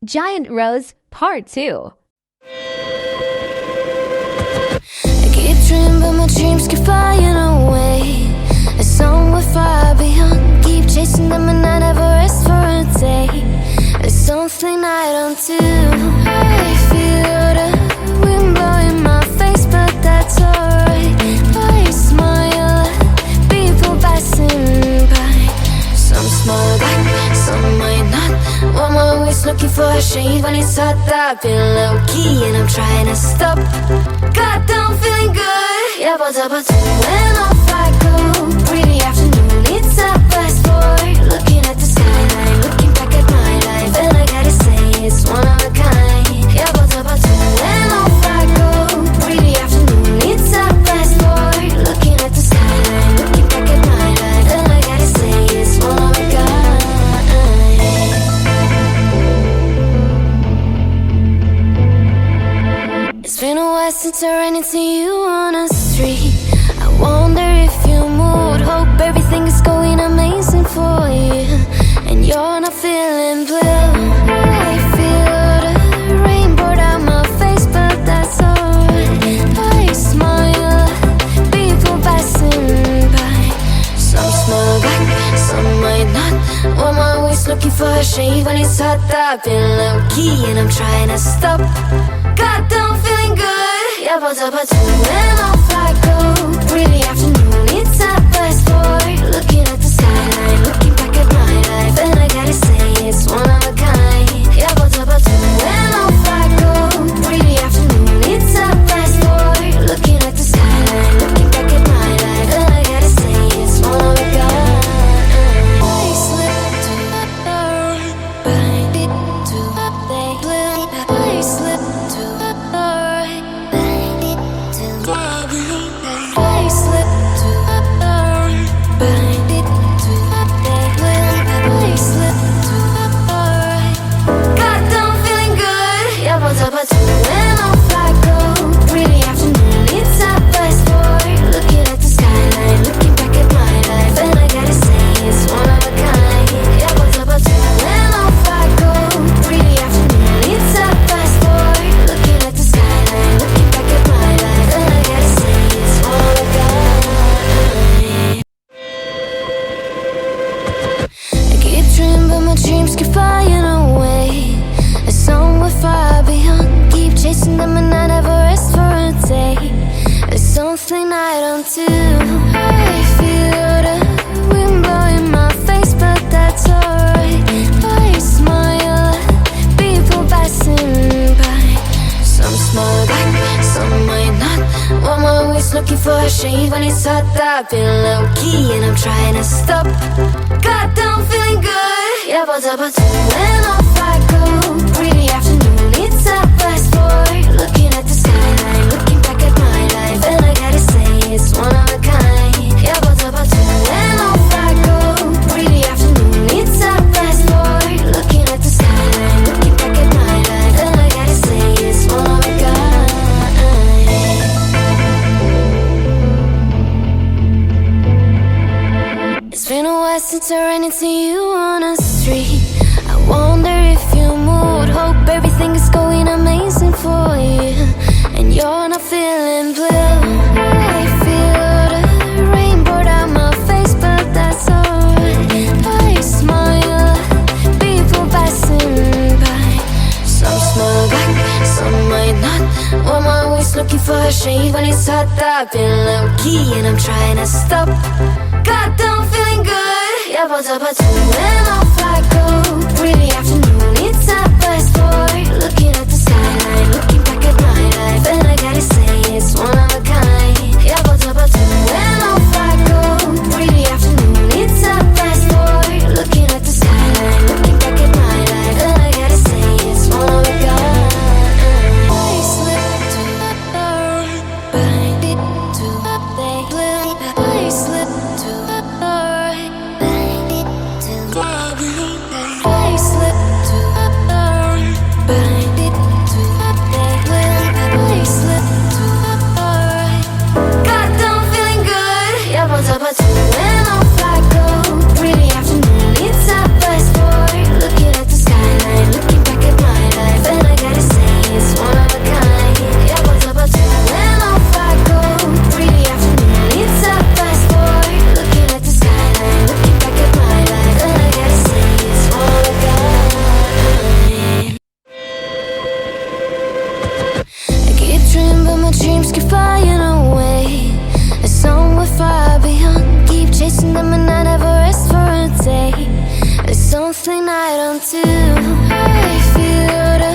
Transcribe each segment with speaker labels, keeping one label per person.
Speaker 1: Giant Rose Part 2.
Speaker 2: I keep dreaming, but my dreams keep flying away. A somewhere far beyond. Keep chasing them and I never rest for a day. There's something I don't do. I feel the wind blowing my face, but that's alright. I smile at people passing by. Some smile back, some might not. I'm always looking for a shade when it's hot. I've been low-key and I'm trying to stop. God, I'm feeling good. Yeah, but when off I go. Pretty afternoon, it's a fast boy. Looking at the skyline, looking back at my life, and I gotta say it's one of a kind. Yeah, but when off I go. Pretty afternoon, it's a fast boy. Looking at the skyline, looking back at my life, and I gotta say it's one of a kind. It's been a while since I ran into you on a street. I wonder if you moved. Hope everything is going amazing for you, and you're not feeling blue. I feel the rain pour down my face, but that's alright. I smile at people passing by. Some smile back, some might not. I'm always looking for a shade when it's hot. I've been low-key and I'm trying to stop. God, I'm feeling good. Yeah, but when off I go. Pretty afternoon, it's a fast boy. Looking at the skyline, looking back at my life, and I gotta say it's one of a kind. Yeah, but when off I go. Pretty afternoon, it's a fast boy. Looking at the skyline, looking back at my life, and I gotta say it's one of a kind. I slip to the right, bind it to the blue. I slip to the right, bind it to the blue. I slip to the right, bind it to the blue. I slip to the right. God, I'm feeling good. Yeah, but when off I go. Pretty afternoon, it's a fast boy. Looking at the skyline, looking back at my life, and I gotta say it's one of a kind. Yeah, but when off I go. Pretty afternoon, it's a fast boy. Looking at the skyline, looking back at my life, and I gotta say it's one of a kind. I keep dreaming, but my dreams keep flying away. A somewhere far beyond. Keep chasing them and I never rest for a day. There's something I don't do. I feel the wind blowing my face, but that's alright. I smile at people passing by. Some smile back, some might not. I'm always looking for a shade when it's hot. I've been low-key and I'm trying to stop. God, I'm feeling good. Yeah, but when off I go. Pretty afternoon, it's a fast boy. Looking at the skyline, looking back at my life, and I gotta say it's one of a kind. Yeah, but when off I go. Pretty afternoon, it's a fast boy. Looking at the skyline, looking back at my life, and I gotta say it's one of a kind. It's been a while since I ran into you on a street. I wonder if you moved. Hope everything is going amazing for you, and you're not feeling blue. I feel the rain pour down my face, but that's alright. I smile at people passing by. Some smile back, some might not. I'm always looking for a shade when it's hot. I've been low-key and I'm trying to stop. God, I'm feeling good. Yeah, but when off I go. Pretty afternoon, it's a fast boy. Looking at the skyline, looking back at my life, and I gotta say it's one of a kind. Yeah, but when off I go. Pretty afternoon, it's a fast boy. Looking at the skyline, looking back at my life, and I gotta say it's one of a kind. I slip to the right, bind it to the blue. I slip to the right, bind it to the blue. I slip to chasing them and I never rest for a day. There's something I don't do. I feel the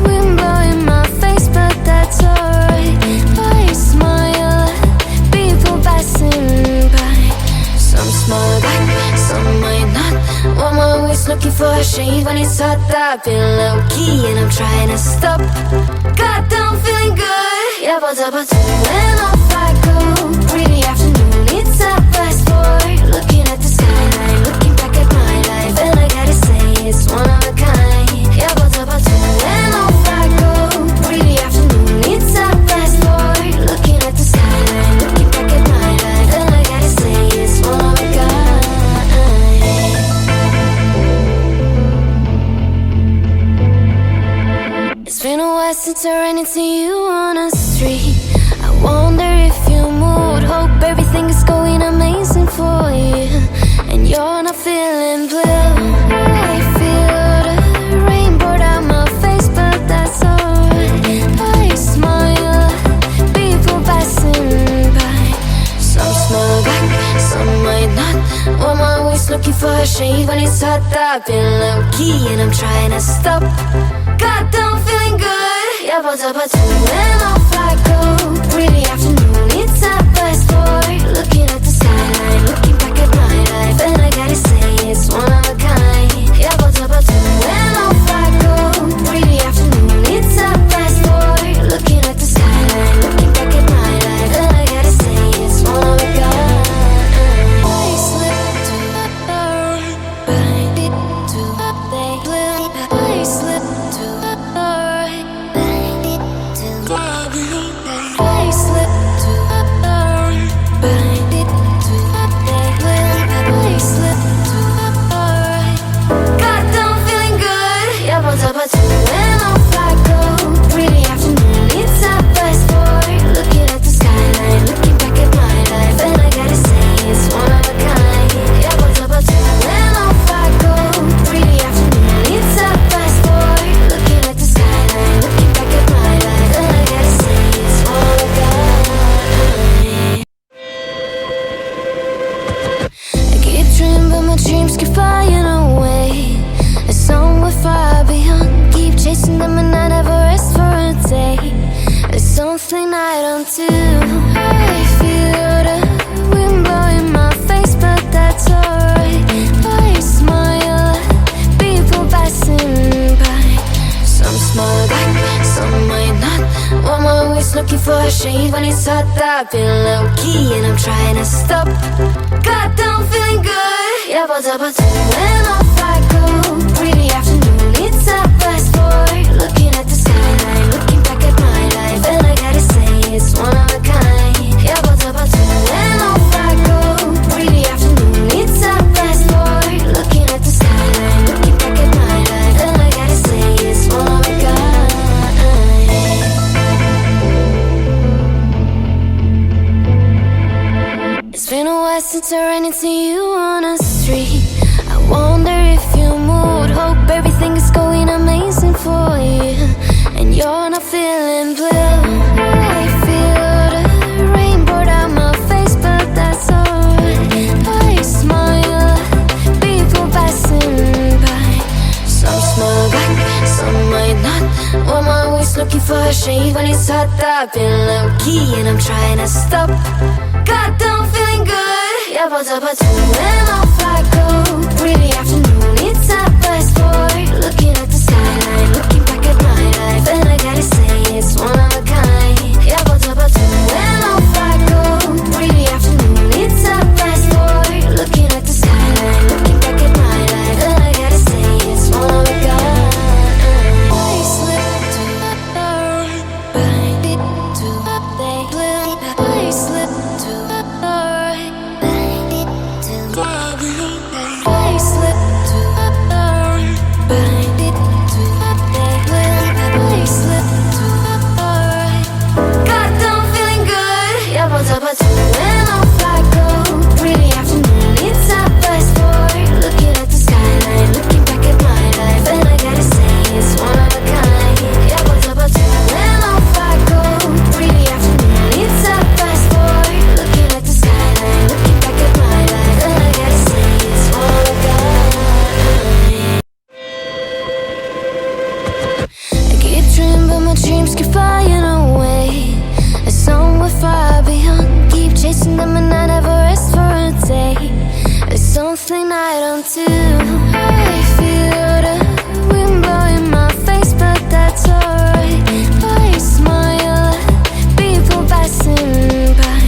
Speaker 2: wind blowing my face, but that's alright. I smile at people passing by. Some smile back, some might not. I'm always looking for a shade when it's hot. I've been low-key and I'm trying to stop. Goddamn feeling good. Yeah, but when off I go. Pretty afternoon, it's a fast forward. Looking at the skyline, looking back at my life, and I gotta say it's one of a kind. Yeah, but when off I go. Pretty afternoon, it's a fast forward. Looking at the skyline, looking back at my life, and I gotta say it's one of a kind. It's been a while since I ran into you on a street. I wonder if you moved. Hope everything is going amazing for you, and you're not feeling blue. I feel the rain pour down my face, but that's alright. I smile at people passing by. Some smile back, some might not. I'm always looking for a shade when it's hot. I've been low-key and I'm trying to stop. Goddamn feeling good. Yeah, but when off I go. Pretty afternoon, it's a fast forward. Looking at the skyline, looking back at my life, and I gotta say it's one of a kind. Yeah, but when off I go. Pretty afternoon, it's a fast forward. Looking at the skyline, looking back at my life, and I gotta say it's one of a kind. I slip to right, to they blue. I slip to right, to I slip to right, to they blue. I slip to right. Goddamn feeling good. Yeah, but when off I go. Pretty afternoon, it's a fast forward. Looking at the skyline, looking back at my life, and I gotta say it's one of a kind. Yeah, but when off I go. Pretty afternoon, it's a fast forward. Looking at the skyline, looking back at my life, and I gotta say it's one of a kind. I keep dreaming, but my dreams keep flying away. And somewhere far beyond, keep chasing them and I never rest for a day. There's something I don't do. I feel the wind blowing my face, but that's alright. I smile at people passing by. Some smile back, some might not. I'm always looking for a shade when it's hot. I've been low-key and I'm trying to stop. Goddamn feeling good. Yeah, but when off I go. Pretty afternoon, it's a fast forward. Looking at the skyline, looking back at my life, and I gotta say it's one of a kind. Yeah, but when off I go. Pretty afternoon, it's a fast forward. Looking at the skyline, looking back at my life, and I gotta say it's one of a kind. It's been a while since I ran into you on a street. I wonder if you moved. Hope everything is going amazing for you, and you're not feeling blue. I feel the rain pour down my face, but that's alright. I smile at people passing by. Some smile back, some might not. I'm always looking for a shade when it's hot. I've been low-key and I'm trying to stop. Goddamn feeling good. Yeah, but when off I go. Pretty afternoon, it's a fast forward. Looking at the skyline, looking back at my life, and I gotta say it's one of a kind. Yeah, but when off I go. Pretty afternoon, it's a fast forward. Looking at the skyline, looking back at my life, and I gotta say it's one of a kind. I slip to right, to they blue. I slip to right, to I slip dreams keep flying away. A song we're far beyond. Keep chasing them and I never rest for a day. There's something I don't do. I feel the wind blowing my face, but that's alright. I smile at people passing by.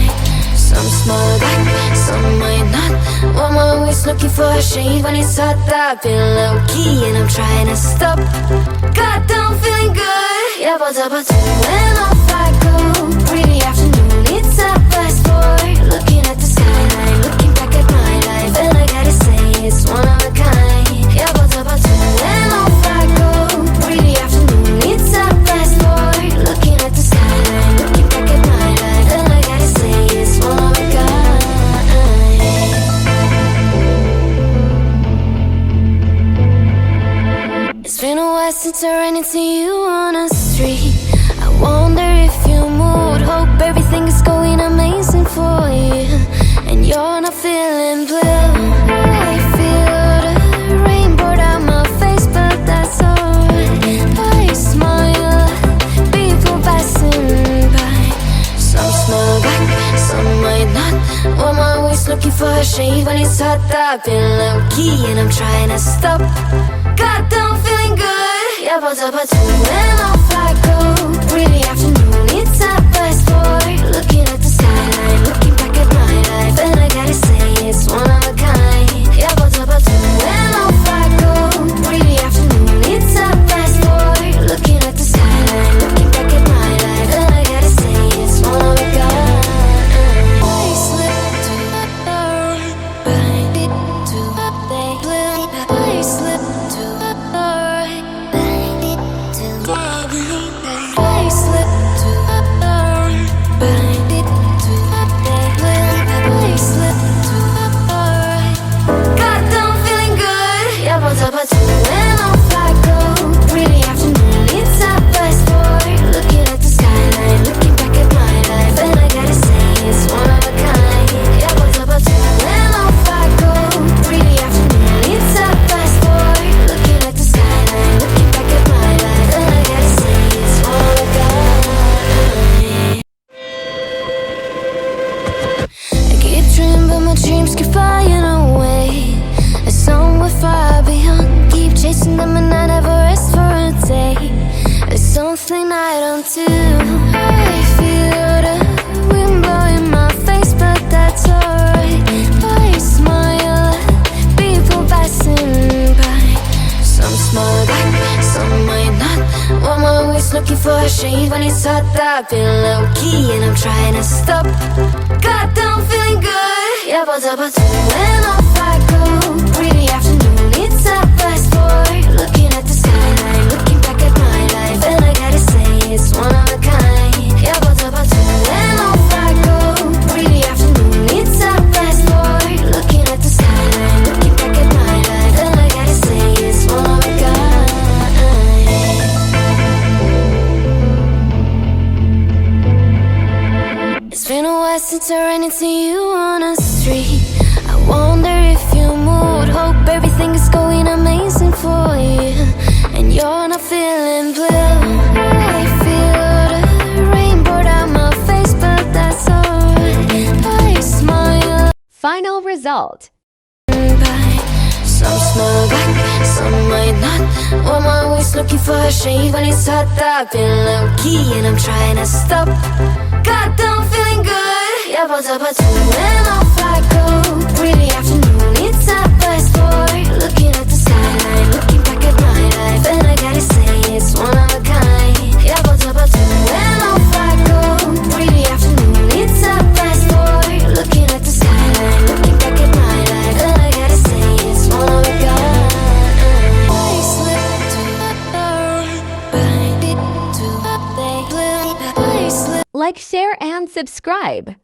Speaker 2: Some smile back, some might not. I'm always looking for a shade when it's hot. I've been low-key and I'm trying to stop. God, I'm feeling good. Yeah, but when off I go. Pretty afternoon, it's a fast forward. Looking at the skyline, looking back at my life, and I gotta say it's one of a kind. Yeah, but when off I go. Pretty afternoon, it's a fast forward. Looking at the skyline, looking back at my life, and I gotta say it's one of a kind. It's been a while since I ran into you on a street. I wonder if you moved. Hope everything is going amazing for you, and you're not feeling blue. I feel the rain pour down my face, but that's alright. I smile at people passing by. Some smile back, some might not. I'm always looking for a shade when it's hot. I've been low-key and I'm trying to stop. God, I'm feeling good. Yeah, but when off I go. Pretty afternoon, it's a fast forward. Looking at the skyline, looking back at my life, and I gotta say it's one of a kind. Yeah, but when off I go. Pretty afternoon, it's a fast forward. Looking at the skyline, looking back at my life, and I gotta say it's one of a kind. I slip to the door, bind it to the blue. I slip to the door, bind it to the blue. I slip to the door, bind it to the blue. I slip to the door. God, I'm feeling good. Yeah, but when off I go. Pretty afternoon, it's a fast forward. Looking at the skyline, looking back at my life, and I gotta say it's one of a kind. Yeah, but when off I go. Pretty afternoon, it's a fast forward. Looking at the skyline, looking back at my life, and I gotta say it's one of a kind. I keep dreaming, but my dreams keep flying away. A song we're far beyond. Keep chasing them and I never rest for a day. There's something I don't do. I feel the wind blowing my face, but that's alright. I smile at people passing by. Some smile back, some might not. I'm always looking for a shade when it's hot. I've been low-key and I'm trying to stop. God, I'm feeling good. Yeah, but when off I go. Pretty afternoon, it's a fast forward. Looking at the skyline, looking back at my life, and I gotta say it's one of a kind. Yeah, but when off I go. Pretty afternoon, it's a fast forward. Looking at the skyline, looking back at my life, and I gotta say it's one of a kind. It's been a while since I ran into you on a street. I wonder if you moved. Hope everything is going amazing for you, and you're not feeling blue. I feel the rain pour down my face, but that's alright. I smile
Speaker 1: Final result.
Speaker 2: by. Some smile back, some might not. I'm always looking for a shade when it's hot. I've been low-key and I'm trying to stop. God, I'm feeling good. Yeah, but when off I go. Pretty afternoon, it's a fast forward. Looking at the skyline, looking back at my life, and I gotta say it's one of a kind. Yeah, but when off I go. Pretty afternoon, it's a fast forward. Looking at the skyline, looking back at my life, and I gotta say it's one of a kind. I slip to the door, bind it to the blue. I slip.
Speaker 1: Like, share, and subscribe.